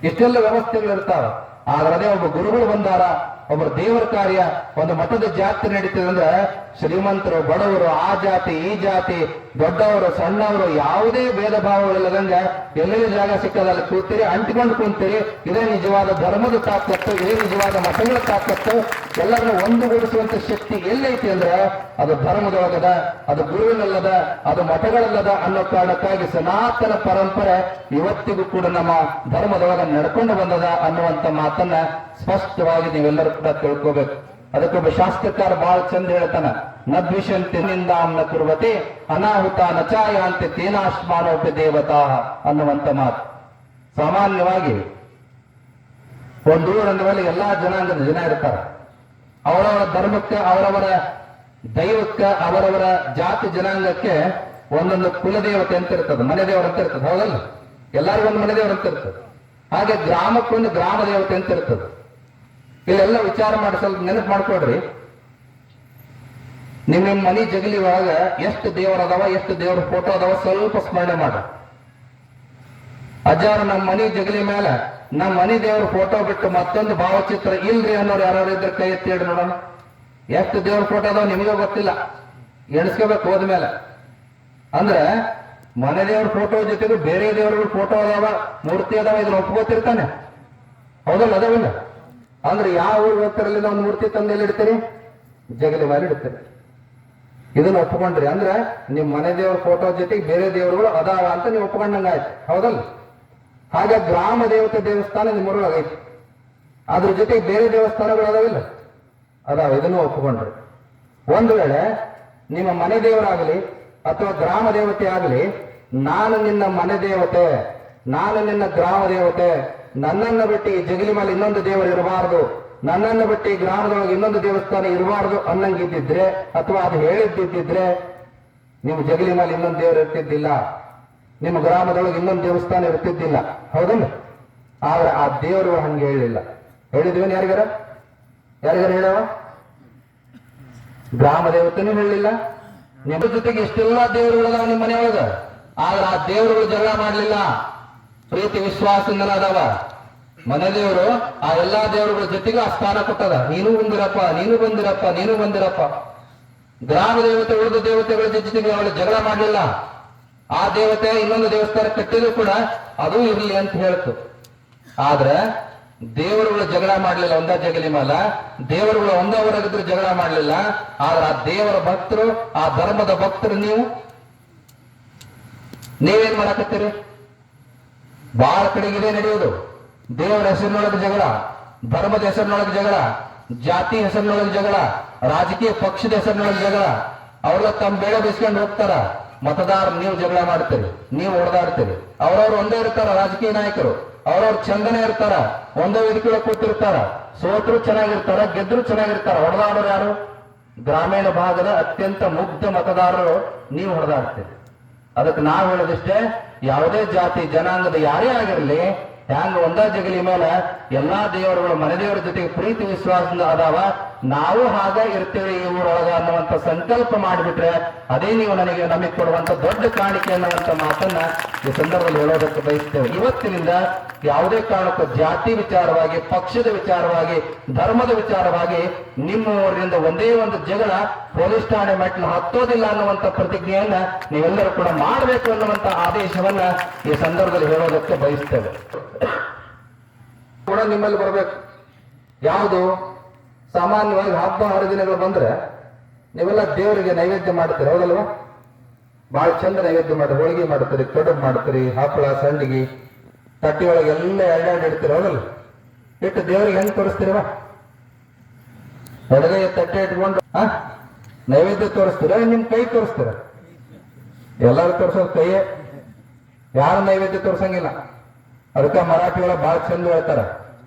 ಇಷ್ಟೆಲ್ಲ ವ್ಯವಸ್ಥೆಗಳು ಇರ್ತಾವ. ಆದ್ರೆ ಅದೇ ಒಬ್ಬ ಗುರುಗಳು ಬಂದಾರ, ಒಬ್ಬರು ದೇವರ ಕಾರ್ಯ, ಒಂದು ಮಠದ ಜಾತಿ ನಡೀತದೆ ಅಂದ್ರೆ ಶ್ರೀಮಂತರು ಬಡವರು, ಆ ಜಾತಿ ಈ ಜಾತಿ, ದೊಡ್ಡವರು ಸಣ್ಣವರು, ಯಾವುದೇ ಭೇದ ಭಾವಗಳಿಲ್ಲದಂಗ ಎಲ್ಲೆಲ್ಲಿ ಜಾಗ ಸಿಕ್ಕದಲ್ಲಿ ಕೂತೀರಿ, ಅಂಟಿಕೊಂಡು ಕುಂತೀರಿ. ಇದೇ ನಿಜವಾದ ಧರ್ಮದ ತಾಕತ್ತು, ಇದೇ ನಿಜವಾದ ಮಠಗಳ ತಾಕತ್ತು. ಎಲ್ಲರನ್ನು ಒಂದುಗೂಡಿಸುವಂತ ಶಕ್ತಿ ಎಲ್ಲೈತಿ ಅಂದ್ರೆ ಅದು ಧರ್ಮದೊಳಗದ, ಅದು ಗುರುವಿನಲ್ಲದ, ಅದು ಮಠಗಳಲ್ಲದ ಅನ್ನೋ ಕಾರಣಕ್ಕಾಗಿ ಸನಾತನ ಪರಂಪರೆ ಇವತ್ತಿಗೂ ಕೂಡ ನಮ್ಮ ಧರ್ಮದೊಳಗ ನಡ್ಕೊಂಡು ಬಂದದ ಅನ್ನುವಂತ ಮಾತನ್ನ ಸ್ಪಷ್ಟವಾಗಿ ನೀವೆಲ್ಲರೂ ಕೂಡ ತಿಳ್ಕೋಬೇಕು. ಅದಕ್ಕೊಬ್ಬ ಶಾಸ್ತ್ರಕಾರ ಬಹಳ ಚಂದ ಹೇಳ್ತಾನ, ನದ್ವಿಷಂತಿ ನಿಂದಾಂನ ಕುರ್ವತಿ ಅನಾಹುತ ನಚಾಯಾಂತಿ ತೇನಾಶ್ಮಾನೋಪಿ ದೇವತಾ ಅನ್ನುವಂತ ಮಾತು. ಸಾಮಾನ್ಯವಾಗಿ ಒಂದೂರು ಅಂದ ಮೇಲೆ ಎಲ್ಲಾ ಜನಾಂಗದ ಜನ ಇರ್ತಾರೆ. ಅವರವರ ಧರ್ಮಕ್ಕೆ, ಅವರವರ ದೈವಕ್ಕೆ, ಅವರವರ ಜಾತಿ ಜನಾಂಗಕ್ಕೆ ಒಂದೊಂದು ಕುಲದೇವತೆ ಅಂತ ಇರ್ತದೆ, ಮನೆ ದೇವರು ಅಂತ ಇರ್ತದೆ. ಹೌದಲ್ಲ? ಎಲ್ಲರಿಗೂ ಒಂದು ಮನೆ ದೇವರು ಅಂತ ಇರ್ತದೆ. ಹಾಗೆ ಗ್ರಾಮಕ್ಕೊಂದು ಗ್ರಾಮ ದೇವತೆ ಅಂತ ಇರ್ತದೆ. ಇಲ್ಲೆಲ್ಲ ವಿಚಾರ ಮಾಡಿ ಸ್ವಲ್ಪ ನೆನಪು ಮಾಡ್ಕೊಡ್ರಿ. ನಿಮ್ಮ ಮನಿ ಜಗಲಿ ಒಳಗ ಎಷ್ಟು ದೇವರ ಅದಾವ, ಎಷ್ಟು ದೇವರ ಫೋಟೋ ಅದಾವ ಸ್ವಲ್ಪ ಸ್ಮರಣೆ ಮಾಡ. ಅಜ್ಜಾರ ನಮ್ಮ ಮನಿ ಜಗಲಿ ಮೇಲೆ ನಮ್ಮ ಮನಿ ದೇವ್ರ ಫೋಟೋ ಬಿಟ್ಟು ಮತ್ತೊಂದು ಭಾವಚಿತ್ರ ಇಲ್ರಿ ಅನ್ನೋರು ಯಾರು ಇದ್ರೆ ಕೈ ಎತ್ತಿ ಹೇಳಿ ನೋಡೋಣ. ಎಷ್ಟು ದೇವ್ರ ಫೋಟೋ ಅದಾವ ನಿಮಗೆ ಗೊತ್ತಿಲ್ಲ, ಎಣಿಸ್ಕೋಬೇಕು ಹೋದ್ಮೇಲೆ. ಅಂದ್ರೆ ಮನೆ ದೇವ್ರ ಫೋಟೋ ಜೊತೆಗೂ ಬೇರೆ ದೇವರುಗಳ ಫೋಟೋ ಅದಾವ, ಮೂರ್ತಿ ಅದಾವ, ಇದನ್ನ ಒಪ್ಕೋತಿರ್ತಾನೆ. ಹೌದಲ್ಲ? ಅದಾವಿಲ್ಲ? ಅಂದ್ರೆ ಯಾವ ಊರಿಗೆ ಹೋಗ್ತಾರಲ್ಲಿ ನಾವು ಮೂರ್ತಿ ತಂದೆಲ್ಲಿ ಇಡ್ತೀರಿ? ಜಗಲಿ ಮೇಲೆ ಇಡ್ತೀರಿ. ಇದನ್ನ ಒಪ್ಕೊಂಡ್ರಿ ಅಂದ್ರೆ ನಿಮ್ ಮನೆ ದೇವ್ರ ಫೋಟೋ ಜೊತೆಗೆ ಬೇರೆ ದೇವರುಗಳು ಅದಾವ ಅಂತ ನೀವು ಒಪ್ಕೊಂಡಂಗ ಆಯ್ತು. ಹೌದಲ್ಲ? ಹಾಗೆ ಗ್ರಾಮ ದೇವತೆ ದೇವಸ್ಥಾನ ನಿಮ್ಮೂರೊಳಗೈತಿ, ಅದ್ರ ಜೊತೆಗೆ ಬೇರೆ ದೇವಸ್ಥಾನಗಳು ಅದಾವಿಲ್ಲ? ಅದಾವ. ಇದನ್ನು ಒಪ್ಕೊಂಡ್ರಿ. ಒಂದು ವೇಳೆ ನಿಮ್ಮ ಮನೆ ದೇವರಾಗಲಿ ಅಥವಾ ಗ್ರಾಮ ದೇವತೆ ಆಗಲಿ, ನಾನು ನಿನ್ನ ಮನೆ ದೇವತೆ, ನಾನು ನಿನ್ನ ಗ್ರಾಮ ದೇವತೆ, ನನ್ನನ್ನು ಬಿಟ್ಟು ಈ ಜಗಲಿ ಮೇಲೆ ಇನ್ನೊಂದು ದೇವರು ಇರಬಾರದು, ನನ್ನನ್ನು ಬಿಟ್ಟು ಈ ಗ್ರಾಮದೊಳಗೆ ಇನ್ನೊಂದು ದೇವಸ್ಥಾನ ಇರಬಾರದು ಅನ್ನಂಗಿದ್ದಿದ್ರೆ, ಅಥವಾ ಅದು ಹೇಳಿದ್ದಿದ್ರೆ ನಿಮ್ಮ ಜಗಲಿ ಮೇಲೆ ಇನ್ನೊಂದು ದೇವರು ಇರ್ತಿದ್ದಿಲ್ಲ, ನಿಮ್ಮ ಗ್ರಾಮದೊಳಗೆ ಇನ್ನೊಂದು ದೇವಸ್ಥಾನ ಇರ್ತಿದ್ದಿಲ್ಲ. ಹೌದಲ್ಲ? ಆದ್ರೆ ಆ ದೇವರು ಹಂಗೆ ಹೇಳಿಲ್ಲ. ಹೇಳಿದ್ವೇನು? ಯಾರಿಗಾರ ಹೇಳವ? ಗ್ರಾಮ ದೇವತೆನೂ ಹೇಳಿಲ್ಲ. ನಿಮ್ಮ ಜೊತೆಗೆ ಎಷ್ಟೆಲ್ಲಾ ದೇವರುಗಳದಾವ ನಿಮ್ಮ ಮನೆಯೊಳಗ, ಆದ್ರೆ ಆ ದೇವರುಗಳು ಜಗಳ ಮಾಡ್ಲಿಲ್ಲ, ಪ್ರೀತಿ ವಿಶ್ವಾಸದಿಂದ ಅದಾವ. ಮನೆ ದೇವರು ಆ ಎಲ್ಲಾ ದೇವರುಗಳ ಜೊತೆಗೆ ಆ ಸ್ಥಾನ ಕೊಟ್ಟದ. ನೀನು ಬಂದಿರಪ್ಪ, ನೀನು ಬಂದಿರಪ್ಪ, ನೀನು ಬಂದಿರಪ್ಪ. ಗ್ರಾಮ ದೇವತೆ ಉಳಿದ ದೇವತೆಗಳ ಜೊತೆಗೆ ಅವಳು ಜಗಳ ಮಾಡಲಿಲ್ಲ. ಆ ದೇವತೆ ಇನ್ನೊಂದು ದೇವಸ್ಥಾನ ಕಟ್ಟಿದ್ರು ಕೂಡ ಅದು ಇರಲಿ ಅಂತ ಹೇಳ್ತು. ಆದ್ರೆ ದೇವರುಗಳು ಜಗಳ ಮಾಡಲಿಲ್ಲ. ಒಂದ ಜಗಲಿ ಮೇಲ ದೇವರುಗಳು ಒಂದವರಾಗಿದ್ರು ಜಗಳ ಮಾಡಲಿಲ್ಲ. ಆದ್ರೆ ಆ ದೇವರ ಭಕ್ತರು, ಆ ಧರ್ಮದ ಭಕ್ತರು ನೀವೇನ್ ಮಾಡಕತ್ತೀರಿ? ಬಹಳ ಕಡೆಗಿದೆ ನಡೆಯೋದು. ದೇವರ ಹೆಸರಿನೊಳಗೆ ಜಗಳ, ಧರ್ಮದ ಹೆಸರಿನೊಳಗೆ ಜಗಳ, ಜಾತಿ ಹೆಸರಿನೊಳಗೆ ಜಗಳ, ರಾಜಕೀಯ ಪಕ್ಷದ ಹೆಸರಿನೊಳಗೆ ಜಗಳ. ಅವ್ರೆಲ್ಲ ತಮ್ಮ ಬೇಳೆ ಬಿಸ್ಕೊಂಡು ಹೋಗ್ತಾರ. ಮತದಾರ ನೀವು ಜಗಳ ಮಾಡ್ತೀರಿ, ನೀವು ಹೊಡೆದಾಡ್ತೀರಿ. ಅವ್ರವ್ರು ಒಂದೇ ಇರ್ತಾರ, ರಾಜಕೀಯ ನಾಯಕರು ಅವ್ರವ್ರು ಚಂದನೆ ಇರ್ತಾರ, ಒಂದೇ ವೇದಿಕೆ ಕೂತಿರ್ತಾರ. ಸೋತರು ಚೆನ್ನಾಗಿರ್ತಾರ, ಗೆದ್ರು ಚೆನ್ನಾಗಿರ್ತಾರ. ಹೊಡೆದಾಡೋರು ಯಾರು? ಗ್ರಾಮೀಣ ಭಾಗದ ಅತ್ಯಂತ ಮುಗ್ಧ ಮತದಾರರು ನೀವು ಹೊಡೆದಾಡ್ತೀರಿ. ಅದಕ್ಕೆ ನಾವು ಹೇಳೋದಿಷ್ಟೇ, ಯಾವುದೇ ಜಾತಿ ಜನಾಂಗದ ಯಾರೇ ಆಗಿರಲಿ, ಹ್ಯಾಂಗ ಒಂದ ಜಗಲಿ ಮೇಲೆ ಎಲ್ಲಾ ದೇವರುಗಳು ಮನೆ ದೇವರ ಜೊತೆಗೆ ಪ್ರೀತಿ ವಿಶ್ವಾಸದಿಂದ ಅದಾವ, ನಾವು ಹಾಗೆ ಇರ್ತೇವೆ ಈ ಊರೊಳಗ ಅನ್ನುವಂತ ಸಂಕಲ್ಪ ಮಾಡಿಬಿಟ್ರೆ ಅದೇ ನೀವು ನಮಗೆ ಕೊಡುವಂತ ದೊಡ್ಡ ಕಾಣಿಕೆ ಅನ್ನುವಂತ ಮಾತನ್ನ ಈ ಸಂದರ್ಭದಲ್ಲಿ ಹೇಳೋದಕ್ಕೆ ಬಯಸ್ತೇವೆ. ಇವತ್ತಿನಿಂದ ಯಾವುದೇ ಕಾರಣಕ್ಕೂ ಜಾತಿ ವಿಚಾರವಾಗಿ, ಪಕ್ಷದ ವಿಚಾರವಾಗಿ, ಧರ್ಮದ ವಿಚಾರವಾಗಿ ನಿಮ್ಮ ಊರಿನಿಂದ ಒಂದೇ ಒಂದು ಜಗಳ ಪೊಲೀಸ್ ಠಾಣೆ ಮೆಟ್ಲು ಹತ್ತೋದಿಲ್ಲ ಅನ್ನುವಂತ ಪ್ರತಿಜ್ಞೆಯನ್ನ ನೀವೆಲ್ಲರೂ ಕೂಡ ಮಾಡಬೇಕು ಅನ್ನುವಂತ ಆದೇಶವನ್ನ ಈ ಸಂದರ್ಭದಲ್ಲಿ ಹೇಳೋದಕ್ಕೆ ಬಯಸ್ತೇವೆ. ಕೂಡ ನಿಮ್ಮಲ್ಲಿ ಬರಬೇಕು. ಯಾವುದು? ಸಾಮಾನ್ಯವಾಗಿ ಹಬ್ಬ ಹರಿದಿನಗಳು ಬಂದ್ರೆ ನೀವೆಲ್ಲ ದೇವರಿಗೆ ನೈವೇದ್ಯ ಮಾಡ್ತೀರಿ. ಹೌದಲ್ವಾ? ಬಹಳ ಚಂದ ನೈವೇದ್ಯ ಮಾಡಿ, ಹೋಳಿಗೆ ಮಾಡ್ತೀರಿ, ಕಡುಬು ಮಾಡ್ತೀರಿ, ಹಪ್ಪಳ, ಸಂಡಿಗೆ, ತಟ್ಟಿ ಒಳಗೆ ಎಲ್ಲ ಎರಡೆರಡು ಇಡ್ತೀರಿ. ಹೌದಲ್ಲ? ಇಟ್ಟು ದೇವರಿಗೆ ಹೆಂಗ್ ತೋರಿಸ್ತೀರವ? ಎಡಗೈ ತಟ್ಟೆ ಇಟ್ಕೊಂಡು ನೈವೇದ್ಯ ತೋರಿಸ್ತೀರ, ನಿಮ್ ಕೈ ತೋರಿಸ್ತೀರ? ಎಲ್ಲರೂ ತೋರಿಸೋದು ಕೈಯೇ, ಯಾರು ನೈವೇದ್ಯ ತೋರ್ಸಂಗಿಲ್ಲ. ಅದಕ್ಕೆ ಮರಾಠಿ ಒಳಗೆ ಬಹಳ ಚಂದ ಹೇಳ್ತಾರ,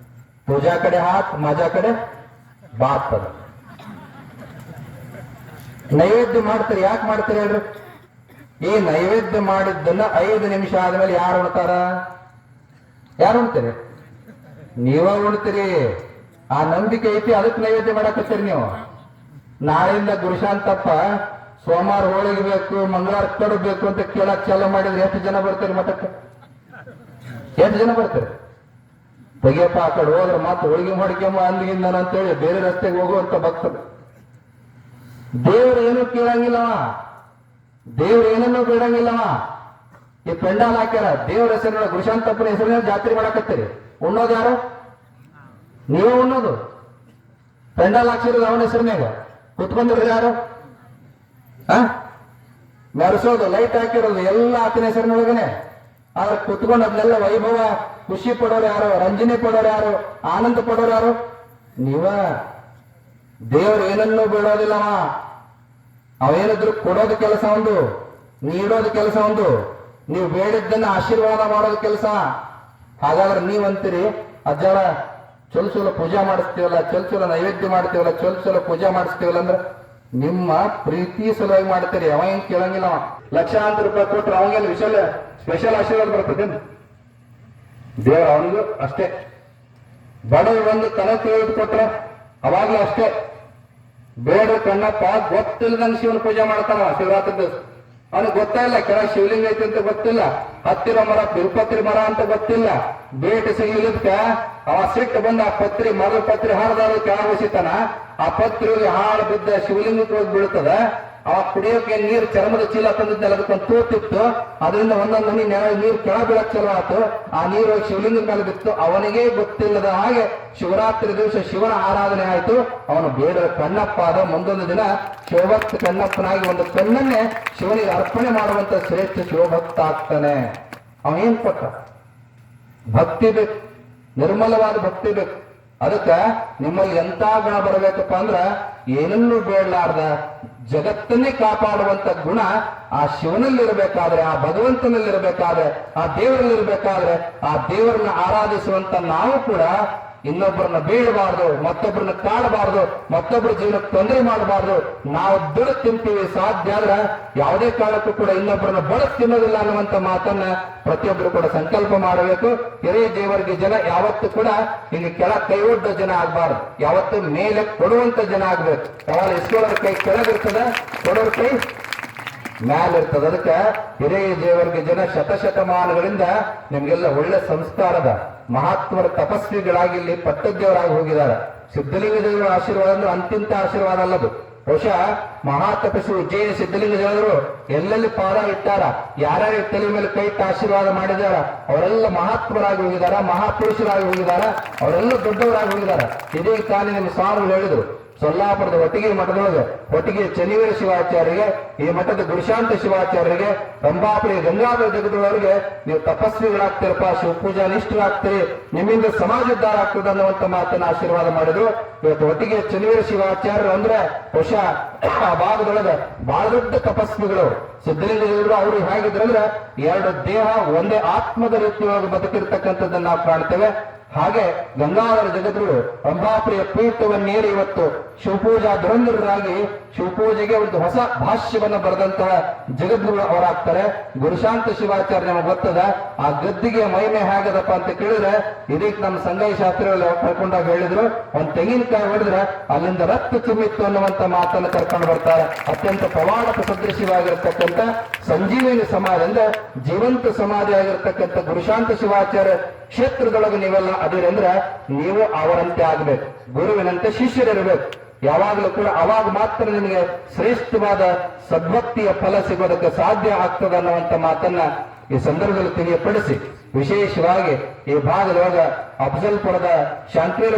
ಪೂಜಾ ಕಡೆ ಹಾತ್, ಮಜಾ ಕಡೆ ಬಾತ್. ಅದ ನೈವೇದ್ಯ ಮಾಡ್ತೀರಿ. ಯಾಕೆ ಮಾಡ್ತೀರಿ ಹೇಳ್ರಿ? ಈ ನೈವೇದ್ಯ ಮಾಡಿದ್ದನ್ನ 5 ನಿಮಿಷ ಆದ್ಮೇಲೆ ಯಾರು ಉಣ್ತಾರ? ಯಾರು ಉಣ್ತೀರಿ? ನೀವ ಉಣ್ತೀರಿ. ಆ ನಂಬಿಕೆ ಐತಿ, ಅದಕ್ಕೆ ನೈವೇದ್ಯ ಮಾಡಕತ್ತೀರಿ ನೀವು. ನಾಳೆಯಿಂದ ಗುರುಶಾಂತಪ್ಪ ಸೋಮವಾರ ಹೋಳಿಗೆ ಬೇಕು, ಮಂಗಳವಾರ ಕಡುಬು ಬೇಕು ಅಂತ ಕೇಳಕ್ ಚಾಲು ಮಾಡಿದ್ರೆ ಎಷ್ಟು ಜನ ಬರ್ತಾರೆ ಮಠಕ್ಕೆ? ಎಷ್ಟು ಜನ ಬರ್ತಾರೆ? ತೆಗಿಯಪ್ಪ ಆ ಕಡೆ ಹೋದ್ರೆ ಮತ್ತೆ ಹೋಳಿಗೆ ಮಾಡಿಕೆಂಬ ಅಂದಿಗಿಂದ ಅಂತೇಳಿ ಬೇರೆ ರಸ್ತೆಗೆ ಹೋಗುವಂತ ಭಕ್ತರು. ದೇವ್ರು ಏನೂ ಕೇಳಂಗಿಲ್ಲವ, ದೇವ್ರು ಏನನ್ನೂ ಬೇಡಂಗಿಲ್ಲವ. ಈ ಪೆಂಡಾಲ್ ಹಾಕ್ಯಾರ ದೇವ್ರ ಹೆಸರಿನ ಗುರುಶಾಂತಪ್ಪನ ಹೆಸರಿನ ಜಾತ್ರೆ ಮಾಡಕತ್ತೀರಿ. ಉಣ್ಣೋದು ಯಾರು? ನೀವೇ ಉಣ್ಣೋದು. ಪೆಂಡಾಲ್ ಹಾಕ್ಸಿರೋದು ಅವನ ಹೆಸರಿನಾಗ, ಕುತ್ಕೊಂಡಿರೋದು ಯಾರು? ಮೆರೆಸೋದು ಲೈಟ್ ಹಾಕಿರೋದು ಎಲ್ಲ ಆತನ ಹೆಸರಿನೊಳಗನೆ. ಆದ್ರೆ ಕುತ್ಕೊಂಡು ಅದನ್ನೆಲ್ಲ ವೈಭವ ಖುಷಿ ಪಡೋರು ಯಾರು? ರಂಜನೆ ಪಡೋರು ಯಾರು? ಆನಂದ ಪಡೋರು ಯಾರು? ನೀವ. ದೇವ್ರು ಏನನ್ನೂ ಬಿಡೋದಿಲ್ಲವ. ಅವೇನಿದ್ರು ಕೊಡೋದು ಕೆಲಸ ಒಂದು, ನೀಡೋದು ಕೆಲಸ ಒಂದು, ನೀವು ಬೇಡಿದ್ದನ್ನ ಆಶೀರ್ವಾದ ಮಾಡೋದು ಕೆಲಸ. ಹಾಗಾದ್ರೆ ನೀವಂತೀರಿ ಅಜ್ಜಾರ ಚೊಲ್ ಚೊಲ ಪೂಜೆ ಮಾಡಿಸ್ತೀವಲ್ಲ, ಚೊಲ್ ಚೊಲ ನೈವೇದ್ಯ ಮಾಡ್ತೀವಲ್ಲ, ಚೊಲ್ ಚೊಲ ಪೂಜೆ ಮಾಡಿಸ್ತೀವಲ್ಲ ಅಂದ್ರೆ ನಿಮ್ಮ ಪ್ರೀತಿ ಸಲುವಾಗಿ ಮಾಡ್ತೀರಿ. ಅವ ಏನ್ ಕೇಳಂಗಿಲ್ಲ. ಅವ ಲಕ್ಷಾಂತರ ರೂಪಾಯಿ ಕೊಟ್ರೆ ಅವಂಗೇನು ಸ್ಪೆಷಲ್ ಆಶೀರ್ವಾದ ಬರ್ತದೇನು? ದೇವ್ರ ಅವನಿಗೂ ಅಷ್ಟೇ. ಬಡವರು ಬಂದು ತಲೆ ತಿಳಿದುಕೊಟ್ರೆ ಅವಾಗ್ಲೂ ಅಷ್ಟೇ. ಬೇಡ ಕಣ್ಣಪ್ಪ ಗೊತ್ತಿಲ್ಲದಂಗೆ ಶಿವನ ಪೂಜೆ ಮಾಡ್ತಾನ ಶಿವರಾತ್ರಿ ದಿವಸ. ಅವನಿಗೆ ಗೊತ್ತಾಯಿಲ್ಲ ಕೆಳಗೆ ಶಿವಲಿಂಗ ಐತಿ ಅಂತ ಗೊತ್ತಿಲ್ಲ, ಹತ್ತಿರ ಮರ ತಿರುಪತಿ ಮರ ಅಂತ ಗೊತ್ತಿಲ್ಲ. ಬೇಟೆ ಸಿಗ್ಲಿಕ್ಕೆ ಅವ ಸಿಟ್ಟು ಬಂದ ಆ ಪತ್ರಿ ಮರದ ಪತ್ರಿ ಹಾರದಾರ ಕೆಳಗೆ ಬಸಿತಾನ. ಆ ಪತ್ರಿಗೆ ಹಾಳು ಬಿದ್ದ ಶಿವಲಿಂಗಕ್ಕೆ ಹೋಗಿ ಬೀಳ್ತದ. ಅವ ಕುಡಿಯೋಕೆ ನೀರು ಚರ್ಮದ ಚೀಲ ತಂದಿದ್ದಲ್ಲ, ಅದಕ್ಕೊಂದು ತೂತಿತ್ತು. ಅದರಿಂದ ಒಂದೊಂದು ಹನಿ ನೀರು ಕೆಳ ಬೀಳಕ್ ಚಲೋ ಆಯ್ತು. ಆ ನೀರು ಶಿವಲಿಂಗದ ಮೇಲೆ ಬಿತ್ತು. ಅವನಿಗೆ ಗೊತ್ತಿಲ್ಲದ ಹಾಗೆ ಶಿವರಾತ್ರಿ ದಿವಸ ಶಿವನ ಆರಾಧನೆ ಆಯ್ತು. ಅವನು ಬೇಡ ಕಣ್ಣಪ್ಪ ಆದ. ಮುಂದೊಂದು ದಿನ ಶಿವಭಕ್ತ ಕಣ್ಣಪ್ಪನಾಗಿ ಒಂದು ಕಣ್ಣನ್ನೇ ಶಿವನಿಗೆ ಅರ್ಪಣೆ ಮಾಡುವಂತ ಶ್ರೇಷ್ಠ ಶಿವಭಕ್ತ ಆಗ್ತಾನೆ. ಅವನೇನ್ ಕೊಟ್ಟ? ಭಕ್ತಿ ಬೇಕು, ನಿರ್ಮಲವಾದ ಭಕ್ತಿ ಬೇಕು. ಅದಕ್ಕ ನಿಮ್ಮಲ್ಲಿ ಎಂತ ಗುಣ ಬರಬೇಕಪ್ಪ ಅಂದ್ರ ಏನನ್ನೂ ಬೇಡಲಾರ್ದ ಜಗತ್ತನ್ನೇ ಕಾಪಾಡುವಂತ ಗುಣ ಆ ಶಿವನಲ್ಲಿರ್ಬೇಕಾದ್ರೆ, ಆ ಭಗವಂತನಲ್ಲಿರ್ಬೇಕಾದ್ರೆ, ಆ ದೇವರಲ್ಲಿರ್ಬೇಕಾದ್ರೆ, ಆ ದೇವರನ್ನ ಆರಾಧಿಸುವಂತ ನಾವು ಕೂಡ ಇನ್ನೊಬ್ಬರನ್ನ ಬೇಡಬಾರ್ದು, ಮತ್ತೊಬ್ಬರನ್ನ ಕಾಡಬಾರ್ದು, ಮತ್ತೊಬ್ಬರ ಜೀವನಕ್ಕೆ ತೊಂದರೆ ಮಾಡಬಾರ್ದು. ನಾವು ದುಡ್ಡು ತಿಂತೀವಿ, ಸಾಧ್ಯ ಆದ್ರೆ ಯಾವುದೇ ಕಾರಣಕ್ಕೂ ಕೂಡ ಇನ್ನೊಬ್ಬರನ್ನ ಬಡಕ್ ತಿನ್ನೋದಿಲ್ಲ ಅನ್ನುವಂತ ಮಾತನ್ನ ಪ್ರತಿಯೊಬ್ಬರು ಕೂಡ ಸಂಕಲ್ಪ ಮಾಡಬೇಕು. ಹಿರಿಯ ದೇವರಿಗೆ ಜನ ಯಾವತ್ತೂ ಕೂಡ ಹಿಂಗೆ ಕೆಳ ಕೈ ಒಡ್ಡ ಜನ ಆಗ್ಬಾರ್ದು, ಯಾವತ್ತೂ ಮೇಲೆ ಕೊಡುವಂತ ಜನ ಆಗ್ಬೇಕು. ಯಾವಾಗ ಇಸ್ಕೊಳ್ಳೋರ ಕೈ ಕೆಳಗಿರ್ತದ, ಕೊಡೋರ ಕೈ ಮ್ಯಾಲಿರ್ತದ. ಅದಕ್ಕೆ ಹಿರಿಯ ದೇವರಿಗೆ ಜನ ಶತಶತಮಾನಗಳಿಂದ ನಿಮ್ಗೆಲ್ಲ ಒಳ್ಳೆ ಸಂಸ್ಕಾರದ ಮಹಾತ್ಮರ ತಪಸ್ವಿಗಳಾಗಿ ಇಲ್ಲಿ ಪಟ್ಟದೇವರಾಗಿ ಹೋಗಿದ್ದಾರೆ. ಸಿದ್ಧಲಿಂಗ ದೇವರ ಆಶೀರ್ವಾದ ಅಂದ್ರೆ ಅಂತಿಂತ ಆಶೀರ್ವಾದ ಅಲ್ಲದು. ಬಹುಶಃ ಮಹಾತಪಸ್ವಿ ಉಜ್ಜಯಿನಿ ಸಿದ್ಧಲಿಂಗ ದೇವರು ಎಲ್ಲೆಲ್ಲಿ ಪಾದ ಇಟ್ಟಾರ, ಯಾರ್ಯಾರು ತಲೆ ಮೇಲೆ ಕೈ ಇಟ್ಟು ಆಶೀರ್ವಾದ ಮಾಡಿದಾರ, ಅವರೆಲ್ಲ ಮಹಾತ್ಮರಾಗಿ ಹೋಗಿದಾರ, ಮಹಾಪುರುಷರಾಗಿ ಹೋಗಿದಾರ, ಅವರೆಲ್ಲ ದೊಡ್ಡವರಾಗಿ ಹೋಗಿದಾರ. ಇದೇ ತಾನೇ ನಿಮ್ಮ ಸ್ವಾಮಿಗಳು ಹೇಳಿದ್ರು. ಸೊಲ್ಲಾಪುರದ ಒಟ್ಟಿಗೆ ಮಠದೊಳಗೆ ಒಟ್ಟಿಗೆ ಚನಿವೀರ ಶಿವಾಚಾರ್ಯರಿಗೆ, ಈ ಮಠದ ಗುರುಶಾಂತ ಶಿವಾಚಾರ್ಯರಿಗೆ, ರಂಭಾಪುರಿ ಗಂಗಾಧರ ಜಗದೊಳವರಿಗೆ ನೀವು ತಪಸ್ವಿಗಳಾಗ್ತೀರಪ್ಪ, ಶಿವಪೂಜಾ ನಿಷ್ಠರಾಗ್ತೀರಿ, ನಿಮ್ಮಿಂದ ಸಮಾಜೋದ್ಧಾರ ಆಗ್ತದೆ ಅನ್ನುವಂತ ಮಾತನ್ನ ಆಶೀರ್ವಾದ ಮಾಡಿದ್ರು. ಇವತ್ತು ಒಟ್ಟಿಗೆ ಚನಿವೀರ ಶಿವಾಚಾರ್ಯರು ಅಂದ್ರೆ ಬಹುಶಃ ಆ ಭಾಗದೊಳಗೆ ಬಹಳ ದೊಡ್ಡ ತಪಸ್ವಿಗಳು. ಸಿದ್ಧಲಿಂಗ ದೇವರು ಅವರು ಹೇಗಿದ್ರಂದ್ರೆ ಎರಡು ದೇಹ ಒಂದೇ ಆತ್ಮದ ರೀತಿಯೊಳಗೆ ಬದುಕಿರ್ತಕ್ಕಂಥದ್ದನ್ನ ನಾವು ಕಾಣ್ತೇವೆ. ಹಾಗೆ ಗಂಗಾಧರ ಜಗದ್ಗುರು ರಂಭಾಪುರಿಯ ಪೀಠವನ್ನೇರಿ ಇವತ್ತು ಶಿವಪೂಜಾ ಧುರಂಧರರಾಗಿ ಶಿವಪೂಜೆಗೆ ಒಂದು ಹೊಸ ಭಾಷ್ಯವನ್ನು ಬರೆದಂತಹ ಜಗದ್ಗುರು ಅವರಾಗ್ತಾರೆ. ಗುರುಶಾಂತ ಶಿವಾಚಾರ್ಯ ನಮಗೆ ಗೊತ್ತದ. ಆ ಗದ್ದಿಗೆ ಮಹಿಮೆ ಹೇಗದಪ್ಪ ಅಂತ ಕೇಳಿದ್ರೆ, ಇದಕ್ಕೆ ನಮ್ಮ ಸಂಗೈ ಶಾಸ್ತ್ರಿಗಳು ಕರ್ಕೊಂಡಾಗ ಹೇಳಿದ್ರು, ಒಂದ್ ತೆಂಗಿನಕಾಯಿ ಹೊಡೆದ್ರೆ ಅಲ್ಲಿಂದ ರಕ್ತ ಚಿಮ್ಮಿತ್ತು ಅನ್ನುವಂತ ಮಾತನ್ನು ಕರ್ಕೊಂಡು ಬರ್ತಾರೆ. ಅತ್ಯಂತ ಪವಾಡ ಸದೃಶ್ಯವಾಗಿರ್ತಕ್ಕಂಥ ಸಂಜೀವಿನಿ ಸಮಾಧಿ ಅಂದ್ರೆ ಜೀವಂತ ಸಮಾಧಿ ಆಗಿರ್ತಕ್ಕಂಥ ಗುರುಶಾಂತ ಶಿವಾಚಾರ್ಯ ಕ್ಷೇತ್ರದೊಳಗೆ ನೀವೆಲ್ಲ ಅದಿರಂದ್ರೆ ನೀವು ಅವರಂತೆ ಆಗ್ಬೇಕು, ಗುರುವಿನಂತೆ ಶಿಷ್ಯರಿರ್ಬೇಕು. ಯಾವಾಗಲೂ ಕೂಡ ಅವಾಗ ಮಾತ್ರ ನಿಮಗೆ ಶ್ರೇಷ್ಠವಾದ ಸದ್ಭಕ್ತಿಯ ಫಲ ಸಿಗೋದಕ್ಕೆ ಸಾಧ್ಯ ಆಗ್ತದೆ ಅನ್ನುವಂತ ಮಾತನ್ನ ಈ ಸಂದರ್ಭದಲ್ಲಿ ತಿಳಿಯಪಡಿಸಿ, ವಿಶೇಷವಾಗಿ ಈ ಭಾಗದೊಳಗ ಅಫಜಲ್ಪುರದ ಶಾಂತಿವೀರ